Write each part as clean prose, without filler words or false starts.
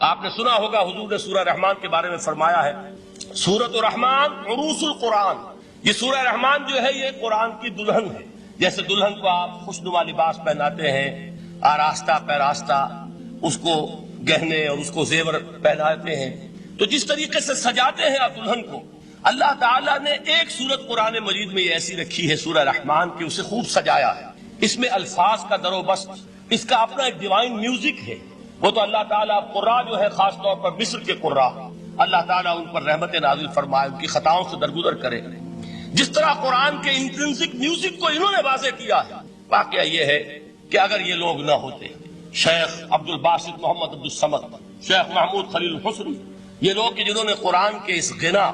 آپ نے سنا ہوگا حضور نے سورہ رحمان کے بارے میں فرمایا ہے، سورۃ الرحمان عروس القرآن، یہ سورہ رحمان جو ہے یہ قرآن کی دلہن ہے۔ جیسے دلہن کو آپ خوشنما لباس پہناتے ہیں، آراستہ پیراستہ اس کو گہنے اور اس کو زیور پہناتے ہیں، تو جس طریقے سے سجاتے ہیں آپ دلہن کو، اللہ تعالیٰ نے ایک سورت قرآن مجید میں یہ ایسی رکھی ہے سورہ رحمان کی، اسے خوب سجایا ہے۔ اس میں الفاظ کا در و بست، اس کا اپنا ایک ڈیوائن میوزک ہے۔ وہ تو اللہ تعالیٰ قراء جو ہے، خاص طور پر مصر کے قراء، اللہ تعالیٰ ان پر رحمت نازل فرمائے، ان کی خطاؤں سے درگزر کرے۔ جس طرح قرآن کے انٹرنسک میوزک کو انہوں نے واضح کیا ہے، واقعہ یہ ہے کہ اگر یہ لوگ نہ ہوتے، شیخ عبد الباسط محمد عبد الصمد، شیخ محمود خلیل الحسنی، یہ لوگ کہ جنہوں نے قرآن کے اس غنا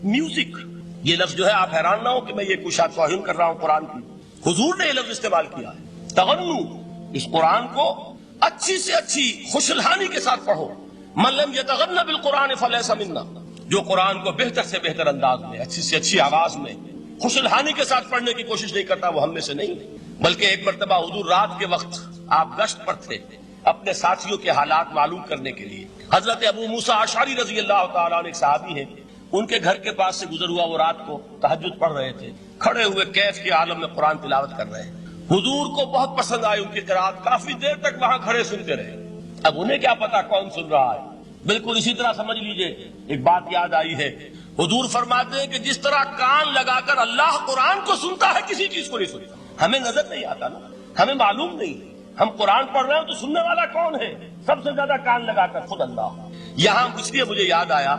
میوزک، یہ لفظ جو ہے آپ حیران نہ ہو کہ میں یہ کچھ توہین کر رہا ہوں قرآن کی، حضور نے یہ لفظ استعمال کیا ہے، تغنو، اس قرآن کو اچھی سے اچھی خوشلحانی کے ساتھ پڑھو۔ من لم یتغن بالقرآن فلیس منا، جو قرآن کو بہتر سے بہتر انداز میں، اچھی سے اچھی آواز میں، خوشلحانی کے ساتھ پڑھنے کی کوشش نہیں کرتا، وہ ہم میں سے نہیں۔ بلکہ ایک مرتبہ حضور رات کے وقت آپ گشت پر تھے اپنے ساتھیوں کے حالات معلوم کرنے کے لیے۔ حضرت ابو موسیٰ اشعری رضی اللہ تعالیٰ عنہ ایک صحابی ہیں، ان کے گھر کے پاس سے گزر ہوا، وہ رات کو تہجد پڑھ رہے تھے، کھڑے ہوئے کیف کے عالم میں قرآن تلاوت کر رہے ہیں۔ حضور کو بہت پسند آئی ان کی قرات، کافی دیر تک وہاں کھڑے سنتے رہے۔ اب انہیں کیا پتا کون سن رہا ہے، بالکل اسی طرح سمجھ لیجئے ایک بات یاد آئی ہے، حضور فرماتے ہیں کہ جس طرح کان لگا کر اللہ قرآن کو سنتا ہے، کسی چیز کو نہیں سنتا۔ ہمیں نظر نہیں آتا نا، ہمیں معلوم نہیں، ہم قرآن پڑھ رہے ہیں تو سننے والا کون ہے؟ سب سے زیادہ کان لگا کر خود اللہ۔ یہاں اس لیے مجھے یاد آیا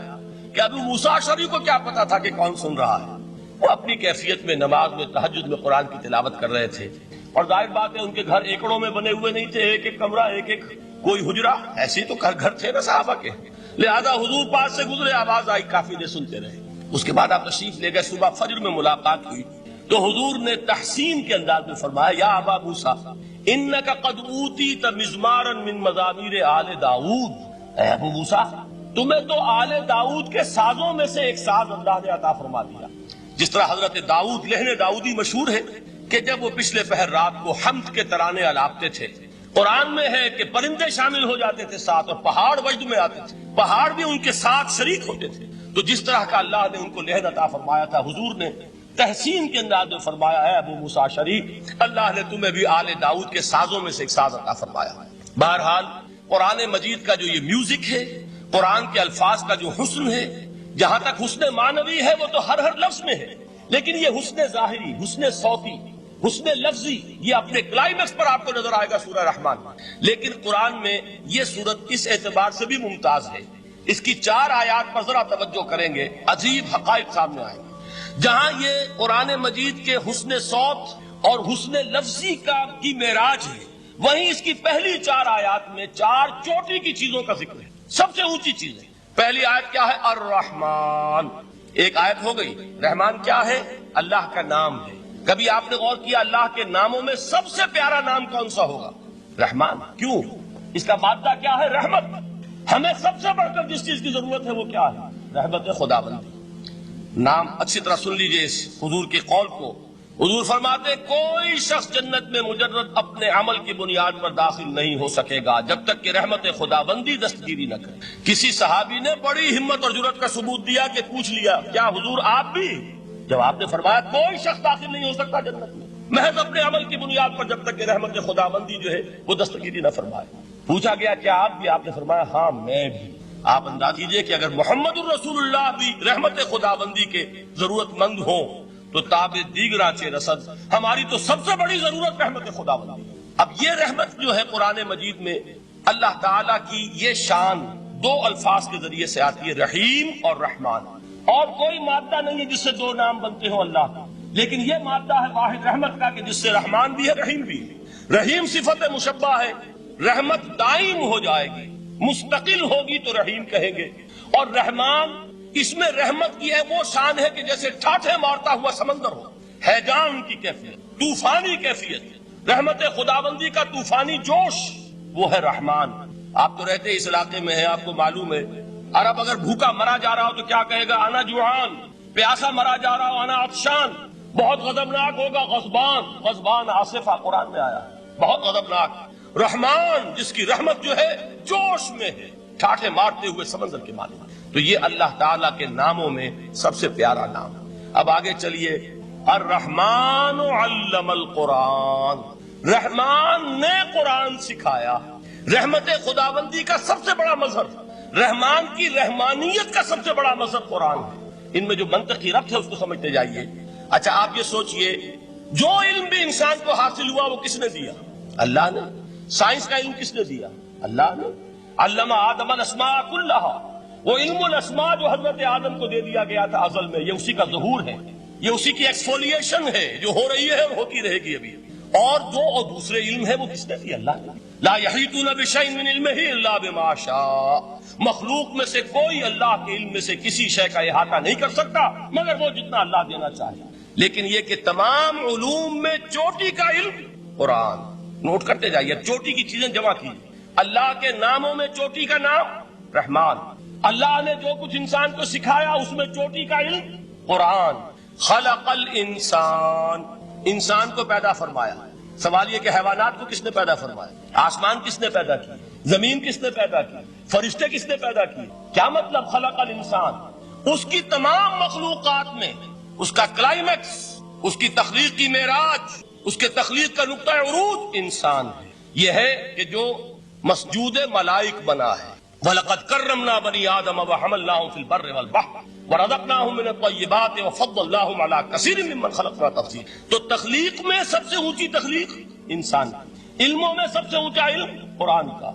کہ ابو موسیٰ اشعری کو کیا پتا تھا کہ کون سن رہا ہے، وہ اپنی کیفیت میں نماز میں تہجد میں قرآن کی تلاوت کر رہے تھے، اور ظاہر بات ہے ان کے گھر ایکڑوں میں بنے ہوئے نہیں تھے، ایک ایک کمرہ، ایک ایک کوئی حجرہ، ایسے تو گھر تھے نا صحابہ کے، لہذا حضور پاس سے گزرے، آواز آئی، کافی دیر سنتے رہے۔ اس کے بعد آپ تشریف لے گئے، صبح فجر میں ملاقات ہوئی تو حضور نے تحسین کے انداز میں فرمایا، یا ابا موسیٰ انک قد اوتیت مزمارا من مزامیر آل داؤد، اے ابو موسیٰ تمہیں تو آل داؤد کے سازوں میں سے ایک ساز اللہ نے عطا فرما دیا۔ جس طرح حضرت داؤد لہن داؤدی مشہور ہے کہ جب وہ پچھلے پہر رات کو حمد کے ترانے الاپتے تھے، قرآن میں ہے کہ پرندے شامل ہو جاتے تھے ساتھ، اور پہاڑ وجد میں آتے تھے، پہاڑ بھی ان کے ساتھ شریک ہوتے تھے۔ تو جس طرح کا اللہ نے ان کو لہن عطا فرمایا تھا، حضور نے تحسین کے انداز میں فرمایا، ہے ابو موسیٰ اشعری اللہ نے تمہیں بھی آل داؤد کے سازوں میں سے ایک ساز عطا فرمایا۔ بہرحال قرآن مجید کا جو یہ میوزک ہے، قرآن کے الفاظ کا جو حسن ہے، جہاں تک حسن معنوی ہے وہ تو ہر لفظ میں ہے، لیکن یہ حسن ظاہری، حسن صوتی، حسن لفظی، یہ اپنے کلائمیکس پر آپ کو نظر آئے گا سورہ رحمان میں۔ لیکن قرآن میں یہ سورت اس اعتبار سے بھی ممتاز ہے، اس کی 4 آیات پر ذرا توجہ کریں گے، عجیب حقائق سامنے آئیں گے۔ جہاں یہ قرآن مجید کے حسن صوت اور حسن لفظی کی معراج ہے، وہیں اس کی پہلی 4 آیات میں 4 چوٹی کی چیزوں کا ذکر ہے، سب سے اونچی چیز ہے۔ پہلی آیت کیا ہے؟ الرحمن، ایک آیت ہو گئی۔ رحمان کیا ہے؟ اللہ کا نام ہے۔ کبھی آپ نے غور کیا اللہ کے ناموں میں سب سے پیارا نام کون سا ہوگا؟ رحمان۔ کیوں؟ اس کا مادہ کیا ہے؟ رحمت۔ ہمیں سب سے بڑھ کر جس چیز کی ضرورت ہے وہ کیا ہے؟ رحمت خداوندی۔ نام اچھی طرح سن لیجئے اس حضور کے قول کو۔ حضور فرماتے کوئی شخص جنت میں مجرد اپنے عمل کی بنیاد پر داخل نہیں ہو سکے گا جب تک کہ رحمت خداوندی دستگیری نہ کرے۔ کسی صحابی نے بڑی ہمت اور جرأت کا ثبوت دیا کہ پوچھ لیا، کیا حضور آپ بھی؟ جب آپ نے فرمایا کوئی شخص داخل نہیں ہو سکتا جنت میں محض اپنے عمل کی بنیاد پر جب تک کہ رحمت خداوندی جو ہے وہ دستگیری نہ فرمائے۔ پوچھا گیا کیا آپ بھی؟ آپ نے فرمایا ہاں میں بھی۔ آپ انداز کیجئے کہ اگر محمد الرسول اللہ بھی رحمت خداوندی کے ضرورت مند ہوں تو تاب دیگراں چہ رسد، ہماری تو سب سے بڑی ضرورت رحمت خداوندی۔ اب یہ رحمت جو ہے قرآن مجید میں اللہ تعالیٰ کی یہ شان 2 الفاظ کے ذریعے سے آتی ہے، رحیم اور رحمان۔ اور کوئی مادہ نہیں ہے جس سے 2 نام بنتے ہوں اللہ کا، لیکن یہ مادہ ہے واحد رحمت کا کہ جس سے رحمان بھی ہے رحیم بھی ہے۔ رحیم صفت مشبہ ہے، رحمت دائم ہو جائے گی، مستقل ہوگی تو رحیم کہیں گے، اور رحمان اس میں رحمت کی ہے وہ شان ہے کہ جیسے ٹھاٹھے مارتا ہوا سمندر ہو، ہیجان کی کیفیت، طوفانی کیفیت، رحمت خداوندی کا طوفانی جوش، وہ ہے رحمان۔ آپ تو رہتے اس علاقے میں ہیں، آپ کو معلوم ہے عرب اگر بھوکا مرا جا رہا ہو تو کیا کہے گا؟ انا جوعان۔ پیاسا مرا جا رہا ہو انا عطشان۔ بہت غضبناک ہوگا غضبان، غضبان آصفہ قرآن میں آیا، بہت غضبناک۔ رحمان جس کی رحمت جو ہے جوش میں ہے، ٹھاٹھے مارتے ہوئے سمندر کے مالک. تو یہ اللہ تعالیٰ کے ناموں میں سب سے پیارا نام. اب آگے چلیے. الرحمن علم القرآن، رحمان نے قرآن سکھایا. رحمت خداوندی کا سب سے بڑا مظہر، رحمان کی رحمانیت کا سب سے بڑا مظہر قرآن ہے. ان میں جو منطقی ربط ہے اس کو سمجھتے جائیے. اچھا آپ یہ سوچئے، جو علم بھی انسان کو حاصل ہوا وہ کس نے دیا؟ اللہ نے. سائنس کا علم کس نے دیا؟ اللہ نے. علم آدم الاسماء کلھا، وہ علم الاسماء جو حضرت آدم کو دے دیا گیا تھا ازل میں، یہ اسی کا ظہور ہے، یہ اسی کی ایکسفولیشن ہے جو ہو رہی ہے اور ہوتی رہے گی ابھی. اور جو اور دوسرے علم ہے وہ کس نے دیا؟ اللہ نے. لا یحیطون بشیء من علمہ الا بما شاء، مخلوق میں سے کوئی اللہ کے علم میں سے کسی شے کا احاطہ نہیں کر سکتا مگر وہ جتنا اللہ دینا چاہے. لیکن یہ کہ تمام علوم میں چوٹی کا علم قرآن. نوٹ کرتے جائیے، چوٹی کی چیزیں جمع کیجیے. اللہ کے ناموں میں چوٹی کا نام رحمان. اللہ نے جو کچھ انسان کو سکھایا اس میں چوٹی کا علم قرآن. خلق الانسان، انسان کو پیدا فرمایا. سوال یہ کہ حیوانات کو کس نے پیدا فرمایا؟ آسمان کس نے پیدا کی؟ زمین کس نے پیدا کی؟ فرشتے کس نے پیدا کی؟ کیا مطلب خلق الانسان؟ اس کی تمام مخلوقات میں اس کا کلائمیکس، اس کی تخلیق کی معراج، اس کے تخلیق کا نقطہ عروج انسان ہے. یہ ہے کہ جو مسجود ملائک بنا ہے. وَلَقَدْ كَرَّمْنَا بَنِي آدَمَ وَحَمَلْنَاهُمْ فِي الْبَرِّ وَالْبَحْرِ وَرَزَقْنَاهُمْ مِنَ الطَّيِّبَاتِ وَفَضَّلْنَاهُمْ عَلَى كَثِيرٍ مِّمَّنْ خَلَقْنَا تَفْضِيلًا. تو تخلیق میں سب سے اونچی تخلیق انسان کی، علموں میں سب سے اونچا علم قرآن کا،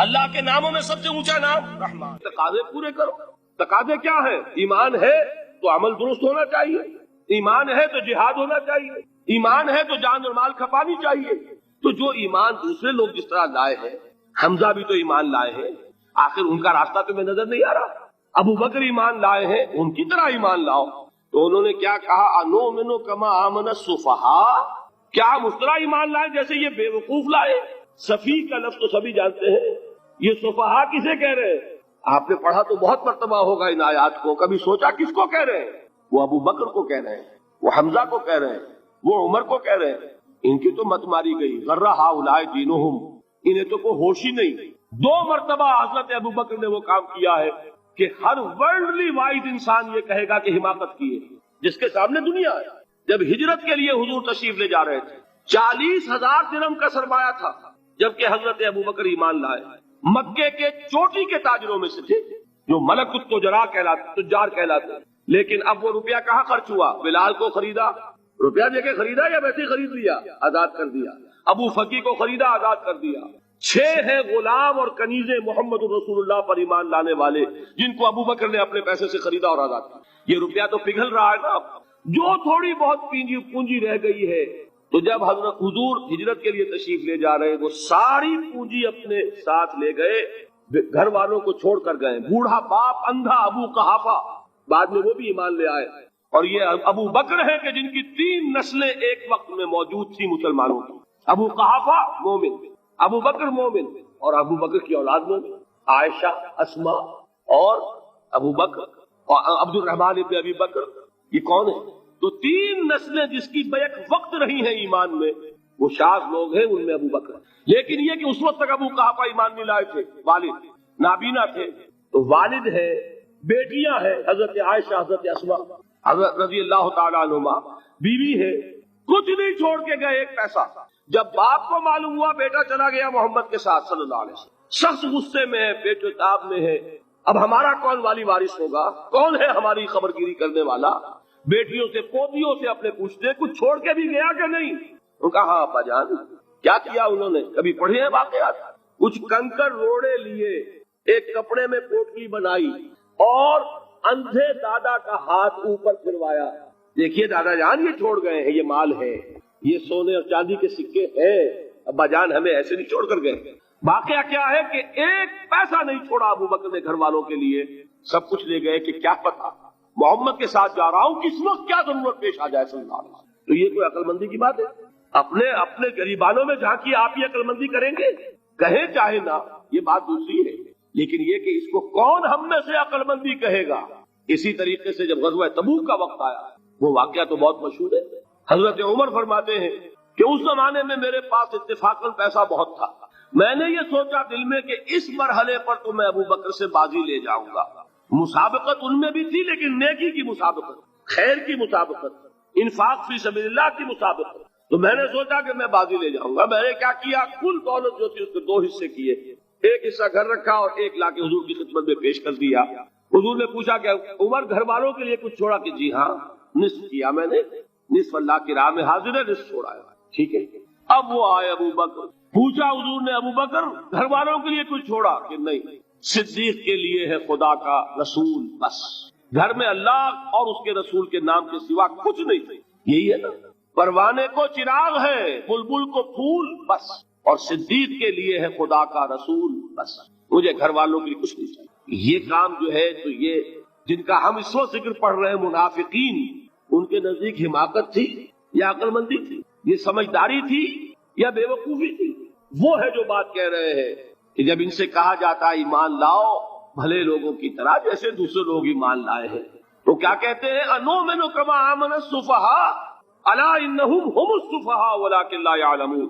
اللہ کے ناموں میں سب سے اونچا نام رحمان. تقاضے پورے کرو. تقاضے کیا ہے؟ ایمان ہے تو عمل درست ہونا چاہیے، ایمان ہے تو جہاد ہونا چاہیے، ایمان ہے تو جان اور مال کھپانی چاہیے. تو جو ایمان دوسرے لوگ جس طرح لائے ہیں، حمزہ بھی تو ایمان لائے ہیں، آخر ان کا راستہ تمہیں نظر نہیں آ رہا؟ ابو بکر ایمان لائے ہیں، ان کی طرح ایمان لاؤ. تو انہوں نے کیا کہا؟ انؤمن کما آمن السفہاء، کیا ہم اس طرح ایمان لائے جیسے یہ بے وقوف لائے؟ سفیہ کا لفظ تو سبھی جانتے ہیں، یہ سفہاء کسے کہہ رہے ہیں؟ آپ نے پڑھا تو بہت مرتبہ ہوگا ان آیات کو، کبھی سوچا کس کو کہہ رہے ہیں؟ وہ ابو بکر کو کہہ رہے ہیں، وہ حمزہ کو کہہ رہے ہیں، وہ عمر کو کہہ رہے ہیں. ان کی تو مت ماری گئی. غر ہؤلاء دینہم، انہیں تو کوئی ہوش ہی نہیں. 2 مرتبہ حضرت ابو بکر نے وہ کام کیا ہے کہ ہر ورلڈلی وائز انسان یہ کہے گا کہ حماقت کی ہے جس کے سامنے دنیا ہے. جب ہجرت کے لیے حضور تشریف لے جا رہے تھے، 40,000 درہم کا سرمایہ تھا، جبکہ حضرت ابو بکر ایمان لائے. مکے کے چوٹی کے تاجروں میں سے تھے جو ملک تجار کہلاتے. لیکن اب وہ روپیہ کہاں خرچ ہوا؟ بلال کو خریدا، روپیہ دے کے خریدا یا ویسے ہی خرید لیا؟ آزاد کر دیا. ابو فقی کو خریدا، آزاد کر دیا. 6 ہیں غلام اور کنیزیں محمد رسول اللہ پر ایمان لانے والے جن کو ابو بکر نے اپنے پیسے سے خریدا اور آزاد کیا. یہ روپیہ تو پگھل رہا ہے نا. جو تھوڑی بہت پونجی رہ گئی ہے، تو جب حضرت حضور ہجرت کے لیے تشریف لے جا رہے، وہ ساری پونجی اپنے ساتھ لے گئے، گھر والوں کو چھوڑ کر گئے. بوڑھا باپ، اندھا ابو قحافہ، بعد میں وہ بھی ایمان لے آئے. اور یہ ابو بکر ہیں کہ جن کی 3 نسلیں ایک وقت میں موجود تھی مسلمانوں کی. ابو قحافہ مومن، ابو بکر مومن، اور ابو بکر کی اولاد مومن، عائشہ، اسما اور ابو بکر اور عبد الرحمن ابن ابی بکر. یہ کون ہے؟ تو 3 نسلیں جس کی بیک وقت رہی ہیں ایمان میں، وہ شاذ لوگ ہیں، ان میں ابو بکر. لیکن یہ کہ اس وقت تک ابو قحافہ ایمان نہیں لائے تھے، والد نابینا تھے. تو والد ہے، بیٹیاں ہیں، حضرت عائشہ، حضرت اسما حضرت رضی اللہ تعالیٰ عنہما، بیوی ہے. کچھ نہیں چھوڑ کے گئے، ایک پیسہ. جب باپ کو معلوم ہوا بیٹا چلا گیا محمد کے ساتھ صلی اللہ علیہ وسلم، سخت غصے میں ہے، بیٹے تاب میں ہے. اب ہمارا کون والی وارث ہوگا؟ کون ہے ہماری خبر گیری کرنے والا؟ بیٹیوں سے، پوتیوں سے اپنے پوچھتے کچھ چھوڑ کے بھی گیا کہ نہیں؟ انہوں نے کہا ہاں ابا جان. کیا کیا انہوں نے؟ کبھی پڑھے ہیں واقعات؟ کچھ کنکر روڑے لیے، ایک کپڑے میں پوٹلی بنائی اور اندھے دادا کا ہاتھ اوپر پھروایا. دیکھیے دادا جان یہ چھوڑ گئے ہیں، یہ مال ہے، یہ سونے اور چاندی کے سکے ہیں، ابا جان ہمیں ایسے نہیں چھوڑ کر گئے. واقعہ کیا ہے کہ ایک پیسہ نہیں چھوڑا ابو بکر نے گھر والوں کے لیے. سب کچھ لے گئے کہ کیا پتا محمد کے ساتھ جا رہا ہوں، کس وقت کیا ضرورت پیش آ جائے صلی اللہ علیہ وسلم. تو یہ کوئی عقل مندی کی بات ہے؟ اپنے غریبانوں میں جھانکی آپ ہی عقل مندی کریں گے؟ کہیں چاہے نہ، یہ بات دوسری ہے. لیکن یہ کہ اس کو کون ہم میں سے عقل مندی کہے گا؟ اسی طریقے سے جب غزوہ تبوک کا وقت آیا، وہ واقعہ تو بہت مشہور ہے. حضرت عمر فرماتے ہیں کہ اس زمانے میں میرے پاس اتفاقاً پیسہ بہت تھا. میں نے یہ سوچا دل میں کہ اس مرحلے پر تو میں ابو بکر سے بازی لے جاؤں گا. مسابقت ان میں بھی تھی لیکن نیکی کی مسابقت, خیر کی مسابقت, انفاق فی سبیل اللہ کی مسابقت. تو میں نے سوچا کہ میں بازی لے جاؤں گا. میں نے کیا کیا, کل دولت جو تھی اس کے 2 حصے کیے, ایک حصہ گھر رکھا اور ایک لا کے حضور کی خدمت میں پیش کر دیا. حضور نے پوچھا کہ عمر گھر والوں کے لیے کچھ چھوڑا, کہ جی ہاں نصف کیا میں نے, نصف اللہ کی راہ میں حاضر ہے, نصف چھوڑا ہے. ٹھیک ہے. اب وہ آئے ابو بکر, پوچھا حضور نے ابو بکر گھر والوں کے لیے کچھ چھوڑا, کہ نہیں, صدیق کے لیے ہے خدا کا رسول بس, گھر میں اللہ اور اس کے رسول کے نام کے سوا کچھ نہیں. یہی ہے نا, پروانے کو چراغ ہے, بلبل کو پھول بس, اور صدیق کے لیے ہے خدا کا رسول بس, مجھے گھر والوں کے لیے کچھ نہیں چاہیے. یہ کام جو ہے تو یہ جن کا ہم اس وقت ذکر پڑھ رہے ہیں منافقین, ان کے نزدیک حماقت تھی یا عقل مندی تھی, یہ سمجھداری تھی یا بے وقوفی تھی؟ وہ ہے جو بات کہہ رہے ہیں کہ جب ان سے کہا جاتا ہے ایمان لاؤ بھلے لوگوں کی طرح جیسے دوسرے لوگ ایمان لائے ہیں, تو کیا کہتے ہیں, انؤمن کما آمن السفہاء الا انہم هم السفہاء ولکن لا یعلمون.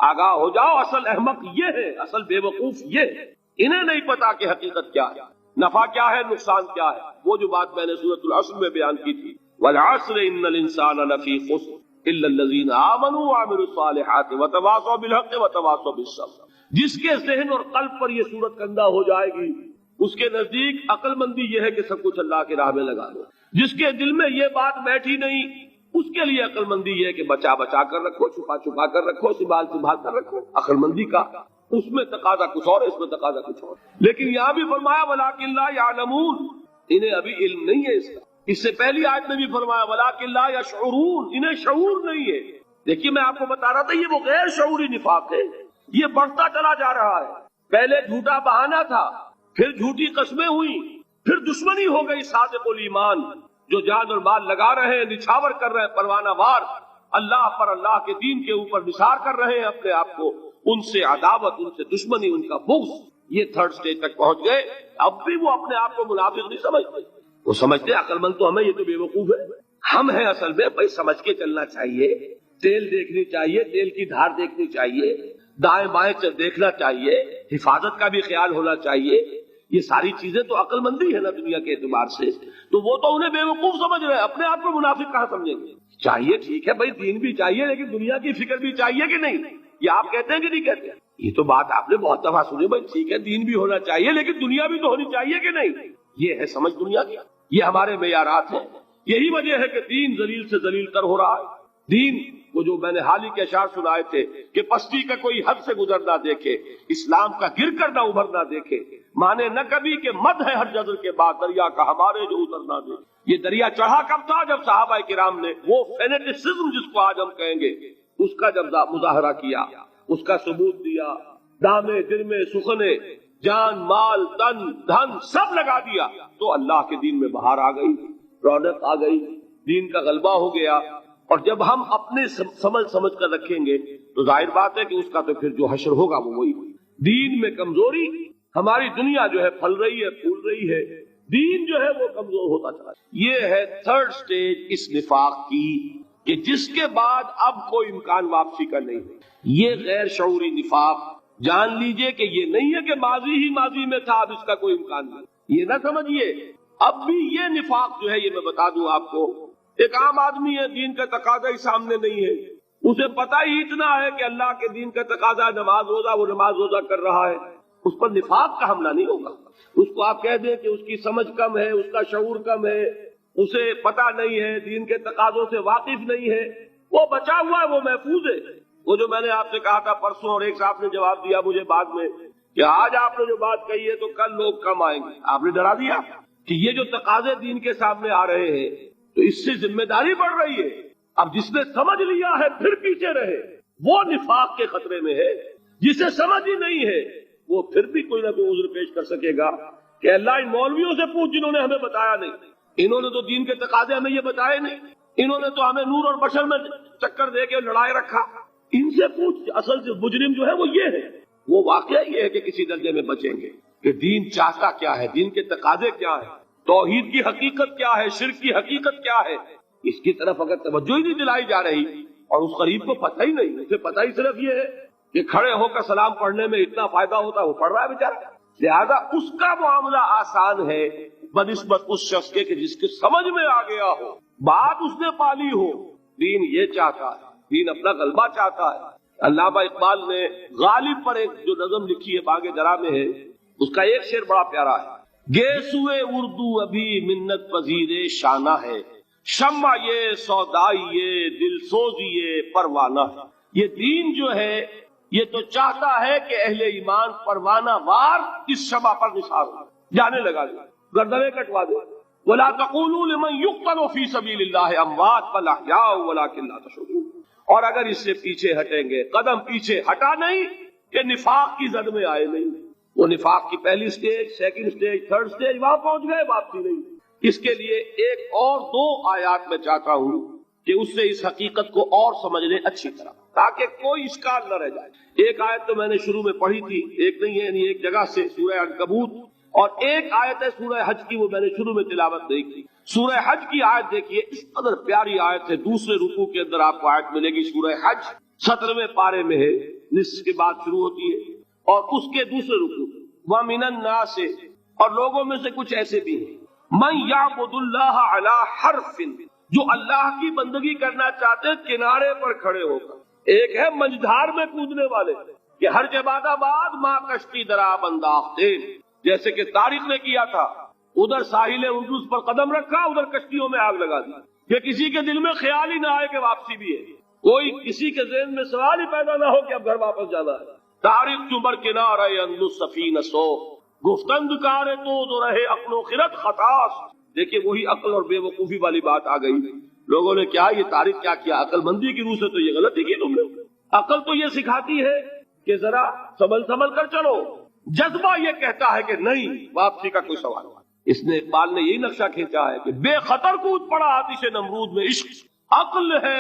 آگاہ ہو جاؤ, اصل احمق یہ ہے, اصل بے وقوف یہ ہے, انہیں نہیں پتا کہ حقیقت کیا ہے, نفع کیا ہے, نقصان کیا ہے. وہ جو بات میں نے سورۃ العصر میں بیان کی تھی, والعصر ان الانسان لفی خسر الا الذین آمنوا وعملوا الصالحات وتواصوا بالحق وتواصوا بالصبر. جس کے ذہن اور قلب پر یہ صورت کندہ ہو جائے گی, اس کے نزدیک عقل مندی یہ ہے کہ سب کچھ اللہ کی راہ میں لگا دو. جس کے دل میں یہ بات بیٹھی نہیں, اس کے لیے عقل مندی یہ ہے کہ بچا بچا کر رکھو, چھپا چھپا کر رکھو, سنبھال سنبھال کر رکھو. عقل مندی کا اس میں تقاضا کچھ اور, اس میں تقاضا کچھ اور. لیکن یہاں بھی فرمایا ولکن لا یعلمون, انہیں ابھی علم نہیں ہے اس کا. اس سے پہلی آیت میں بھی فرمایا ولکن لا یشعرون, انہیں شعور نہیں ہے. دیکھیے میں آپ کو بتا رہا تھا, یہ وہ غیر شعوری نفاق ہے, یہ بڑھتا چلا جا رہا ہے. پہلے جھوٹا بہانہ تھا, پھر جھوٹی قسمیں ہوئی, پھر دشمنی ہو گئی صادق الایمان, جو جان اور مال لگا رہے ہیں, نچھاور کر رہے ہیں پروانہ وار, اللہ پر, اللہ کے دین کے اوپر نثار کر رہے ہیں اپنے آپ کو, ان سے عداوت, ان سے دشمنی, ان کا بغض, یہ 3rd سٹیج تک پہنچ گئے. اب بھی وہ اپنے آپ کو منافق نہیں سمجھتے, وہ سمجھتے عقل مند تو ہمیں, یہ تو بے وقوف ہے. ہم ہیں اصل میں بھائی, سمجھ کے چلنا چاہیے, تیل دیکھنی چاہیے, تیل کی دھار دیکھنی چاہیے, دائیں بائیں دیکھنا چاہیے, حفاظت کا بھی خیال ہونا چاہیے. یہ ساری چیزیں تو عقل مندی ہے نا دنیا کے اعتبار سے. تو وہ تو انہیں بے وقوف سمجھ رہے ہیں, اپنے آپ کو منافق کہاں سمجھیں گے؟ چاہیے, ٹھیک ہے بھائی, دین بھی چاہیے لیکن دنیا کی فکر بھی چاہیے کہ نہیں؟ یہ آپ کہتے ہیں کہ نہیں کہتے ہیں؟ یہ تو بات آپ نے بہت دفعہ سنی بھائی, ٹھیک ہے دین بھی ہونا چاہیے لیکن دنیا بھی تو ہونی چاہیے کہ نہیں؟ یہ ہے سمجھ دنیا کی, یہ ہمارے معیارات ہیں. یہی وجہ ہے کہ دین ذلیل سے ذلیل تر ہو رہا ہے. دین وہ جو میں نے حال ہی کے اشعار سنائے تھے کہ پستی کا کوئی حد سے گزر نہ دیکھے, اسلام کا گر کر نہ ابھر نہ دیکھے, مانے نہ کبھی کہ مد ہے ہر جذر کے بعد دریا کا ہمارے جو اتر نہ دے. یہ دریا چڑھا کب تھا؟ جب صحابہ کرام نے وہ فینیٹسزم جس کو آج ہم کہیں گے اس کا جب مظاہرہ کیا, اس کا ثبوت دیا, دامے درمے سخنے, جان مال تن دھن سب لگا دیا, تو اللہ کے دین میں بہار آ گئی, رونق آ گئی, دین کا غلبہ ہو گیا. اور جب ہم اپنے سمجھ کر رکھیں گے تو ظاہر بات ہے کہ اس کا تو پھر جو حشر ہوگا وہ وہی. دین میں کمزوری, ہماری دنیا جو ہے پھل رہی ہے, پھول رہی ہے, دین جو ہے وہ کمزور ہوتا چلا. یہ ہے 3rd سٹیج اس نفاق کی, کہ جس کے بعد اب کوئی امکان واپسی کا نہیں ہے. یہ غیر شعوری نفاق, جان لیجئے کہ یہ نہیں ہے کہ ماضی ہی ماضی میں تھا, اب اس کا کوئی امکان نہیں. یہ نہ سمجھیے, اب بھی یہ نفاق جو ہے, یہ میں بتا دوں آپ کو, ایک عام آدمی ہے, دین کا تقاضا ہی سامنے نہیں ہے, اسے پتہ ہی اتنا ہے کہ اللہ کے دین کا تقاضا نماز روزہ, وہ نماز روزہ کر رہا ہے, اس پر نفاق کا حملہ نہیں ہوگا. اس کو آپ کہہ دیں کہ اس کی سمجھ کم ہے, اس کا شعور کم ہے, اسے پتہ نہیں ہے, دین کے تقاضوں سے واقف نہیں ہے, وہ بچا ہوا ہے, وہ محفوظ ہے. وہ جو میں نے آپ سے کہا تھا پرسوں, اور ایک صاحب نے جواب دیا مجھے بعد میں کہ آج آپ نے جو بات کہی ہے تو کل لوگ کم آئیں گے, آپ نے ڈرا دیا کہ یہ جو تقاضے دین کے سامنے آ رہے ہیں تو اس سے ذمہ داری بڑھ رہی ہے. اب جس نے سمجھ لیا ہے پھر پیچھے رہے, وہ نفاق کے خطرے میں ہے. جسے سمجھ ہی نہیں ہے وہ پھر بھی کوئی نہ کوئی عذر پیش کر سکے گا کہ اللہ ان مولویوں سے پوچھ جنہوں نے ہمیں بتایا نہیں, انہوں نے تو دین کے تقاضے ہمیں یہ بتائے نہیں, انہوں نے تو ہمیں نور اور بشر میں چکر دے کے لڑائے رکھا, ان سے پوچھ. اصل سے مجرم جو ہے وہ یہ ہے, وہ واقعہ یہ ہے کہ کسی درجے میں بچیں گے کہ دین چاہتا کیا ہے, دین کے تقاضے کیا ہے, توحید کی حقیقت کیا ہے, شرک کی حقیقت کیا ہے. اس کی طرف اگر توجہ ہی نہیں دلائی جا رہی اور اس غریب کو پتہ ہی نہیں, اسے پتہ ہی صرف یہ ہے کہ کھڑے ہو کر سلام پڑھنے میں اتنا فائدہ ہوتا ہے، وہ پڑھ رہا ہے بیچارہ، لہذا اس کا معاملہ آسان ہے بنسبت اس شخص کے کہ جس کے سمجھ میں آ گیا ہو، بات اس نے پالی ہو۔ دین یہ چاہتا ہے، دین اپنا غلبہ چاہتا ہے۔ علامہ اقبال نے غالب پر ایک جو نظم لکھی ہے باغ درا میں ہے، اس کا ایک شعر بڑا پیارا ہے، گیسوئے اردو ابھی منت پذیر شانہ ہے، شمع یہ سودائی یہ دل سوزی یہ پروانہ ہے۔ یہ دین جو ہے یہ تو چاہتا ہے کہ اہل ایمان پروانہ وار اس شمع پر نثار ہو، جانے لگا دے، گردنیں کٹوا دے۔ وَلَا تَقُولُوا لِمَنْ يُقْتَلُ فِي سَبِيلِ اللَّهِ أَمْوَاتٌ بَلْ أَحْيَاءٌ وَلَكِنْ لَا تَشْعُرُونَ۔ اور اگر اس سے پیچھے ہٹیں گے، قدم پیچھے ہٹا نہیں کہ نفاق کی زد میں آئے نہیں، وہ نفاق کی پہلی stage, second stage, third stage وہاں پہنچ گئے، واپسی نہیں۔ اس کے لیے ایک اور دو آیات میں چاہتا ہوں کہ اس سے اس حقیقت کو اور سمجھ لیں اچھی طرح تاکہ کوئی اشکال نہ رہ جائے۔ ایک آیت تو میں نے شروع میں پڑھی تھی، ایک نہیں ہے یعنی ایک جگہ سے سورہ عنکبوت، اور ایک آیت ہے سورہ حج کی، وہ میں نے شروع میں تلاوت نہیں کی۔ سورہ حج کی آیت دیکھیے، اس قدر پیاری آیت ہے، دوسرے رکوع کے اندر آپ کو آیت ملے گی، سورہ حج 17ویں پارے میں ہے، نصف کے بعد شروع ہوتی ہے، اور اس کے دوسرے رکوع وَمِنَ النَّاسِ، اور لوگوں میں سے کچھ ایسے بھی ہیں، مَن يَعْبُدُ اللَّهَ عَلَى حَرْفٍ، جو اللہ کی بندگی کرنا چاہتے ہیں کنارے پر کھڑے ہو کر۔ ایک ہے منجدھار میں کودنے والے کہ ہر جباد آباد ماں کشتی دراب انداختے، جیسے کہ طارق نے کیا تھا، ادھر ساحل اندلس پر قدم رکھا، ادھر کشتیوں میں آگ لگا دی، کہ کسی کے دل میں خیال ہی نہ آئے کہ واپسی بھی ہے، کوئی کسی کے ذہن میں سوال ہی پیدا نہ ہو کہ اب گھر واپس جانا ہے۔ طارق چمر کنارہ اندلس سفینہ سو، گفتند کار تو رہے عقل و خرد خطاس۔ دیکھیے وہی عقل اور بے وقوفی والی بات آ گئی، لوگوں نے کیا یہ طارق کیا کیا، عقل مندی کی روح سے تو یہ غلطی کی تم نے۔ عقل تو یہ سکھاتی ہے کہ ذرا سنبھل کر چلو، جذبہ یہ کہتا ہے کہ نہیں، واپسی کا کوئی سوال نہیں۔ اس نے اقبال نے یہی نقشہ کھینچا ہے کہ بے خطر کود پڑا آتش نمرود میں عشق، عقل ہے